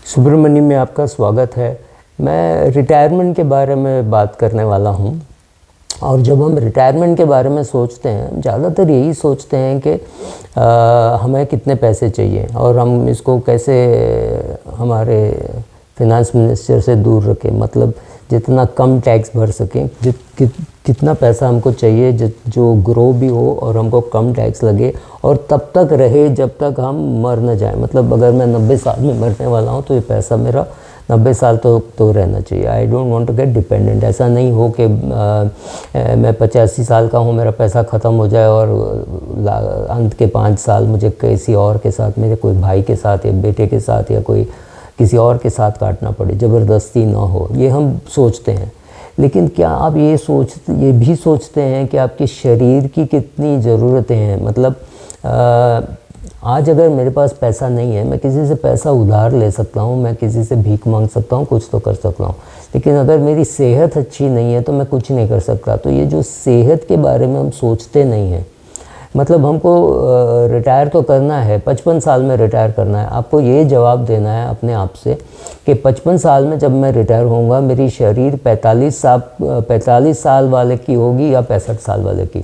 सुब्रमण्यम में आपका स्वागत है। मैं रिटायरमेंट के बारे में बात करने वाला हूँ। और जब हम रिटायरमेंट के बारे में सोचते हैं, ज़्यादातर यही सोचते हैं कि हमें कितने पैसे चाहिए और हम इसको कैसे हमारे फिनांस मिनिस्टर से दूर रखें, मतलब जितना कम टैक्स भर सकें, कितना पैसा हमको चाहिए जो ग्रो भी हो और हमको कम टैक्स लगे और तब तक रहे जब तक हम मर न जाए। मतलब अगर मैं 90 साल में मरने वाला हूँ तो ये पैसा मेरा 90 साल तो रहना चाहिए। I don't want to get dependent. ऐसा नहीं हो कि मैं 85 साल का हूँ, मेरा पैसा ख़त्म हो जाए और अंत के 5 साल मुझे किसी और के साथ, मेरे कोई भाई के साथ या बेटे के साथ या कोई किसी और के साथ काटना पड़े, ज़बरदस्ती ना हो। ये हम सोचते हैं। लेकिन क्या आप ये भी सोचते हैं कि आपके शरीर की कितनी ज़रूरतें हैं? मतलब आज अगर मेरे पास पैसा नहीं है, मैं किसी से पैसा उधार ले सकता हूँ, मैं किसी से भीख मांग सकता हूँ, कुछ तो कर सकता हूँ। लेकिन अगर मेरी सेहत अच्छी नहीं है तो मैं कुछ नहीं कर सकता। तो ये जो सेहत के बारे में हम सोचते नहीं हैं, मतलब हमको रिटायर तो करना है, 55 साल में रिटायर करना है। आपको ये जवाब देना है अपने आप से कि 55 साल में जब मैं रिटायर होऊंगा, मेरी शरीर 45 साल वाले की होगी या 65 साल वाले की।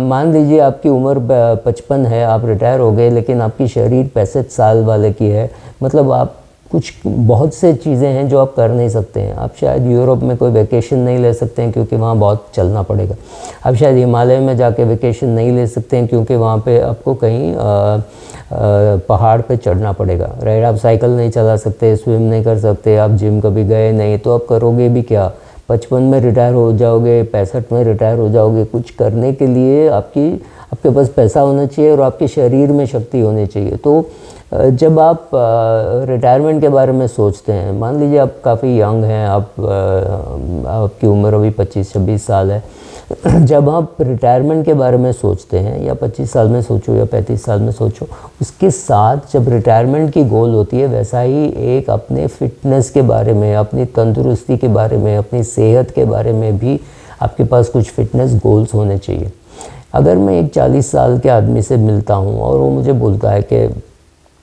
मान लीजिए आपकी उम्र 55 है, आप रिटायर हो गए, लेकिन आपकी शरीर 65 साल वाले की है। मतलब आप बहुत से चीज़ें हैं जो आप कर नहीं सकते हैं। आप शायद यूरोप में कोई वैकेशन नहीं ले सकते हैं क्योंकि वहाँ बहुत चलना पड़ेगा। आप शायद हिमालय में जाके वैकेशन नहीं ले सकते हैं क्योंकि वहाँ पे आपको कहीं पहाड़ पे चढ़ना पड़ेगा, राइट। आप साइकिल नहीं चला सकते, स्विम नहीं कर सकते, आप जिम कभी गए नहीं, तो आप करोगे भी क्या? 55 में रिटायर हो जाओगे, 65 में रिटायर हो जाओगे। कुछ करने के लिए आपके पास पैसा होना चाहिए और आपके शरीर में शक्ति होनी चाहिए। तो जब आप रिटायरमेंट के बारे में सोचते हैं, मान लीजिए आप काफ़ी यंग हैं, आपकी उम्र अभी 25-26 साल है। जब आप रिटायरमेंट के बारे में सोचते हैं, या 25 साल में सोचो या 35 साल में सोचो, उसके साथ जब रिटायरमेंट की गोल होती है, वैसा ही एक अपने फिटनेस के बारे में, अपनी तंदुरुस्ती के बारे में, अपनी सेहत के बारे में भी आपके पास कुछ फिटनेस गोल्स होने चाहिए। अगर मैं एक 40 साल के आदमी से मिलता हूँ और वो मुझे बोलता है कि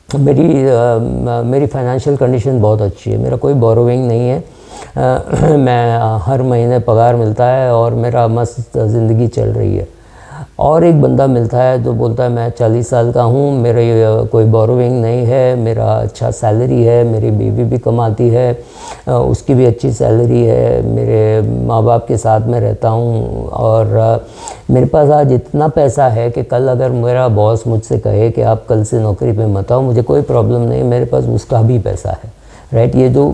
मेरी फाइनेंशियल कंडीशन बहुत अच्छी है, मेरा कोई बोरोविंग नहीं है, मैं हर महीने पगार मिलता है और मेरा मस्त ज़िंदगी चल रही है। और एक बंदा मिलता है जो बोलता है मैं 40 साल का हूँ, मेरे कोई बोरोविंग नहीं है, मेरा अच्छा सैलरी है, मेरी बीवी भी कमाती है, उसकी भी अच्छी सैलरी है, मेरे माँ बाप के साथ में रहता हूँ और मेरे पास आज इतना पैसा है कि कल अगर मेरा बॉस मुझसे कहे कि आप कल से नौकरी पे मत आओ, मुझे कोई प्रॉब्लम नहीं, मेरे पास उसका भी पैसा है, राइट। ये जो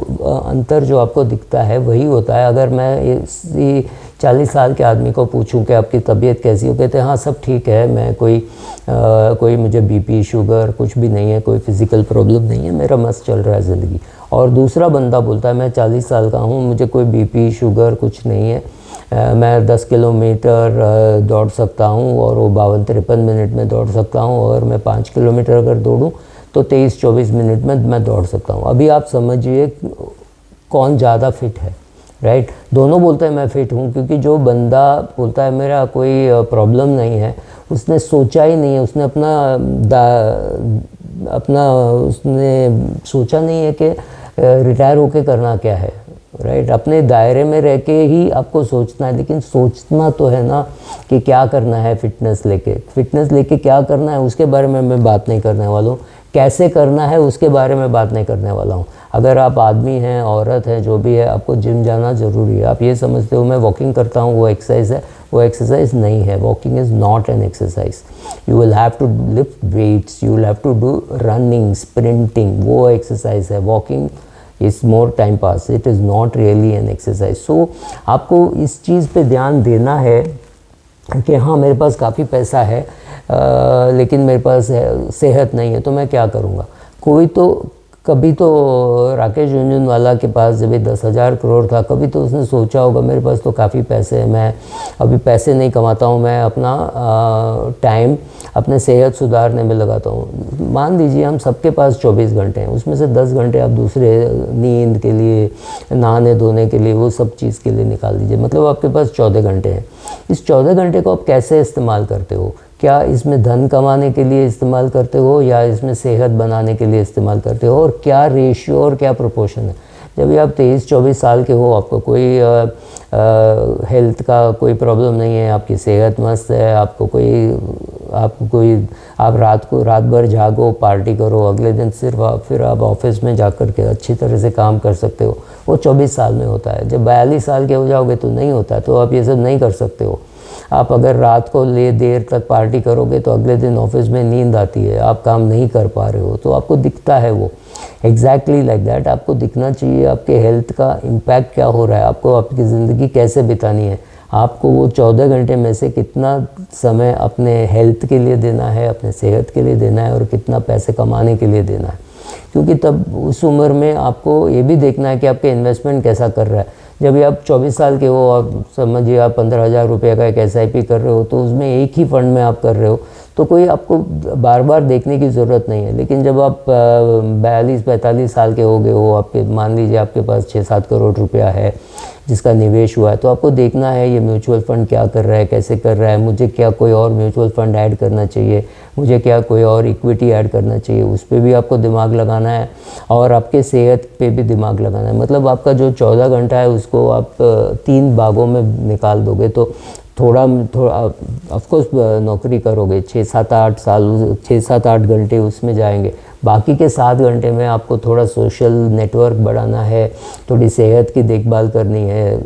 अंतर जो आपको दिखता है वही होता है। अगर मैं इसी 40 साल के आदमी को पूछूं कि आपकी तबीयत कैसी हो, कहते हैं हाँ सब ठीक है, मैं कोई मुझे बीपी शुगर कुछ भी नहीं है, कोई फिज़िकल प्रॉब्लम नहीं है, मेरा मस्त चल रहा है ज़िंदगी। और दूसरा बंदा बोलता है मैं 40 साल का हूँ, मुझे कोई बीपी शुगर कुछ नहीं है, मैं 10 किलोमीटर दौड़ सकता हूँ और वो 52-53 मिनट में दौड़ सकता हूँ, और मैं 5 किलोमीटर अगर दौड़ूँ तो 23-24 मिनट में मैं दौड़ सकता हूँ। अभी आप समझिए कौन ज़्यादा फिट है, राइट। दोनों बोलते हैं मैं फ़िट हूँ, क्योंकि जो बंदा बोलता है मेरा कोई प्रॉब्लम नहीं है, उसने सोचा ही नहीं है, उसने सोचा नहीं है कि रिटायर होके करना क्या है, राइट। अपने दायरे में रह के ही आपको सोचना है, लेकिन सोचना तो है ना कि क्या करना है फिटनेस लेके क्या करना है उसके बारे में मैं बात नहीं करने वाला हूँ। कैसे करना है उसके बारे में बात नहीं करने वाला हूँ। अगर आप आदमी हैं, औरत हैं, जो भी है, आपको जिम जाना ज़रूरी है। आप ये समझते हो मैं वॉकिंग करता हूँ वो एक्सरसाइज है, वो एक्सरसाइज नहीं है। Walking is not an exercise. You will have to lift weights, you will have to do running, sprinting, वो एक्सरसाइज है। Walking is more time pass, it is not really an exercise. So आपको इस चीज़ पे ध्यान देना है कि हाँ मेरे पास काफ़ी पैसा है, लेकिन मेरे पास सेहत नहीं है, तो मैं क्या करूँगा। कभी तो राकेश झुनझुनवाला के पास जब 10,000 करोड़ था, कभी तो उसने सोचा होगा मेरे पास तो काफ़ी पैसे हैं, मैं अभी पैसे नहीं कमाता हूँ, मैं अपना टाइम अपने सेहत सुधारने में लगाता हूँ। मान लीजिए हम सबके पास 24 घंटे हैं, उसमें से 10 घंटे आप दूसरे नींद के लिए, नहाने धोने के लिए, वो सब चीज़ के लिए निकाल दीजिए। मतलब आपके पास 14 घंटे हैं। इस 14 घंटे को आप कैसे इस्तेमाल करते हो? क्या इसमें धन कमाने के लिए इस्तेमाल करते हो या इसमें सेहत बनाने के लिए इस्तेमाल करते हो, और क्या रेशियो और क्या प्रोपोर्शन है। जब भी आप 23-24 साल के हो, आपको कोई हेल्थ का कोई प्रॉब्लम नहीं है, आपकी सेहत मस्त है, आप रात भर जागो, पार्टी करो, अगले दिन फिर आप ऑफिस में जाकर के अच्छी तरह से काम कर सकते हो, वो 24 साल में होता है। जब 42 साल के हो जाओगे तो नहीं होता, तो आप ये सब नहीं कर सकते हो। आप अगर रात को देर तक पार्टी करोगे तो अगले दिन ऑफिस में नींद आती है, आप काम नहीं कर पा रहे हो, तो आपको दिखता है वो। एग्जैक्टली लाइक दैट आपको दिखना चाहिए आपके हेल्थ का इम्पैक्ट क्या हो रहा है, आपको आपकी ज़िंदगी कैसे बितानी है, आपको वो 14 घंटे में से कितना समय अपने हेल्थ के लिए देना है, अपने सेहत के लिए देना है, और कितना पैसे कमाने के लिए देना है। क्योंकि तब उस उम्र में आपको ये भी देखना है कि आपके इन्वेस्टमेंट कैसा कर रहा है। जब भी आप 24 साल के हो और समझिए आप 15,000 रुपये का एक SIP कर रहे हो, तो उसमें एक ही फंड में आप कर रहे हो, तो कोई आपको बार बार देखने की ज़रूरत नहीं है। लेकिन जब आप 42-45 साल के हो गए हो, आपके मान लीजिए आपके पास 6-7 करोड़ रुपया है जिसका निवेश हुआ है, तो आपको देखना है ये म्यूचुअल फ़ंड क्या कर रहा है, कैसे कर रहा है, मुझे क्या कोई और म्यूचुअल फ़ंड ऐड करना चाहिए, मुझे क्या कोई और इक्विटी ऐड करना चाहिए, उस पर भी आपको दिमाग लगाना है, और आपके सेहत पे भी दिमाग लगाना है। मतलब आपका जो 14 घंटा है उसको आप 3 भागों में निकाल दोगे तो थोड़ा ऑफकोर्स नौकरी करोगे, 6-7-8 घंटे उसमें जाएंगे, बाकी के 7 घंटे में आपको थोड़ा सोशल नेटवर्क बढ़ाना है, थोड़ी सेहत की देखभाल करनी है,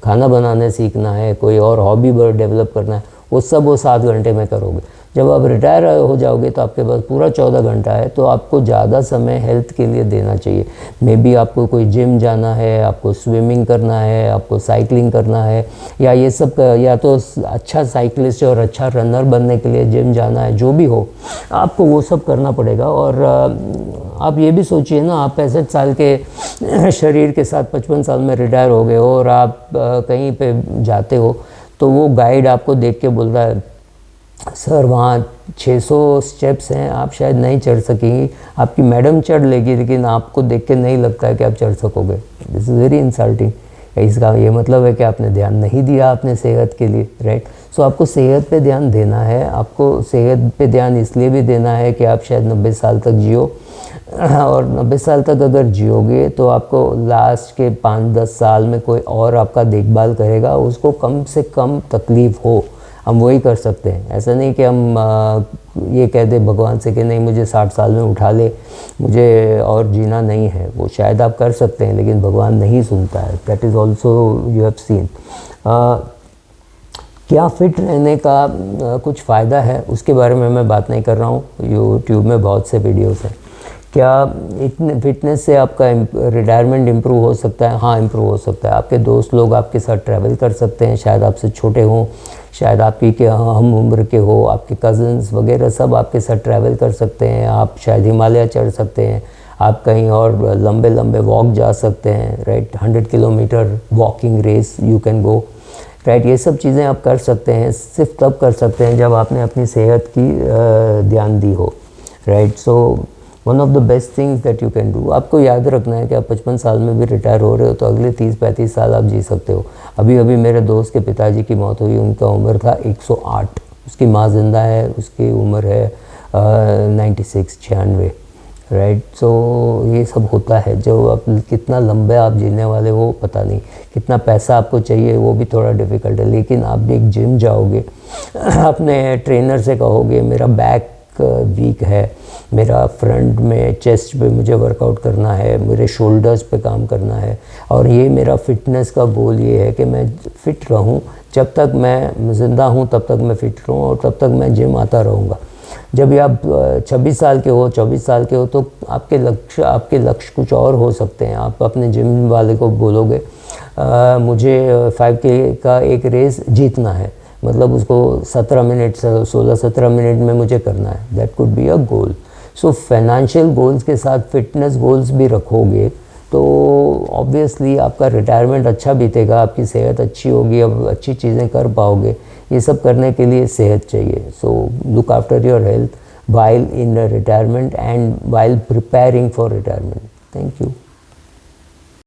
खाना बनाने सीखना है, कोई और हॉबी डेवलप करना है, वो 7 घंटे में करोगे। जब आप रिटायर हो जाओगे तो आपके पास पूरा 14 घंटा है, तो आपको ज़्यादा समय हेल्थ के लिए देना चाहिए। मे बी आपको कोई जिम जाना है, आपको स्विमिंग करना है, आपको साइकिलिंग करना है, या ये सब या तो अच्छा साइकिलिस्ट और अच्छा रनर बनने के लिए जिम जाना है, जो भी हो आपको वो सब करना पड़ेगा। और आप ये भी सोचिए ना, आप 65 साल के शरीर के साथ 55 साल में रिटायर हो गए हो, और आप कहीं पे जाते हो तो वो गाइड आपको देख के बोलता है सर वहाँ 600 स्टेप्स हैं, आप शायद नहीं चढ़ सकेंगी, आपकी मैडम चढ़ लेगी, लेकिन आपको देख के नहीं लगता है कि आप चढ़ सकोगे। This is very insulting. इसका ये मतलब है कि आपने ध्यान नहीं दिया अपने सेहत के लिए, राइट। सो आपको सेहत पे ध्यान देना है। आपको सेहत पे ध्यान इसलिए भी देना है कि आप शायद 90 साल तक जियो, और 90 साल तक अगर जियोगे तो आपको लास्ट के 5-10 साल में कोई और आपका देखभाल करेगा, उसको कम से कम तकलीफ़ हो, हम वही कर सकते हैं। ऐसा नहीं कि हम ये कह दें भगवान से कि नहीं मुझे 60 साल में उठा ले, मुझे और जीना नहीं है। वो शायद आप कर सकते हैं, लेकिन भगवान नहीं सुनता है। That is also you have seen. क्या फिट रहने का कुछ फ़ायदा है, उसके बारे में मैं बात नहीं कर रहा हूँ। यूट्यूब में बहुत से वीडियोस हैं। क्या इतने फिटनेस से आपका रिटायरमेंट इम्प्रूव हो सकता है? हाँ, इम्प्रूव हो सकता है। आपके दोस्त लोग आपके साथ ट्रैवल कर सकते हैं, शायद आपसे छोटे हों, शायद आप ही के हम उम्र के हो, आपके कज़न्स वगैरह सब आपके साथ ट्रैवल कर सकते हैं। आप शायद हिमालय चढ़ सकते हैं, आप कहीं और लंबे लंबे वॉक जा सकते हैं, right. 100 kilometre walking race you can go, right. ये सब चीज़ें आप कर सकते हैं, सिर्फ तब कर सकते हैं जब आपने अपनी सेहत की ध्यान दी हो, right. So one of the best things that you can do. आपको याद रखना है कि आप 55 साल में भी रिटायर हो रहे हो तो अगले 30-35 साल आप जी सकते हो। अभी अभी मेरे दोस्त के पिताजी की मौत हुई, उनका उम्र था 108, उसकी माँ जिंदा है, उसकी उम्र है 96, राइट। सो ये सब होता है। जो आप कितना लंबे आप जीने वाले हो पता नहीं, कितना पैसा आपको चाहिए वो भी थोड़ा डिफ़िकल्ट है। लेकिन आप एक जिम जाओगे, अपने ट्रेनर से कहोगे मेरा बैक वीक है, मेरा फ्रंट में चेस्ट पे मुझे वर्कआउट करना है, मेरे शोल्डर्स पे काम करना है, और ये मेरा फिटनेस का गोल ये है कि मैं फिट रहूं, जब तक मैं ज़िंदा हूं तब तक मैं फिट रहूं, और तब तक मैं जिम आता रहूँगा। जब भी आप 26 साल के हो, 24 साल के हो, तो आपके लक्ष्य कुछ और हो सकते हैं। आप अपने जिम वाले को बोलोगे मुझे 5K का एक रेस जीतना है, मतलब उसको 16-17 मिनट में मुझे करना है। That could be a goal. So financial goals के साथ फिटनेस गोल्स भी रखोगे तो ऑब्वियसली आपका रिटायरमेंट अच्छा बीतेगा, आपकी सेहत अच्छी होगी, अब अच्छी चीज़ें कर पाओगे। ये सब करने के लिए सेहत चाहिए। So look after your health while in retirement and while preparing for retirement. Thank you.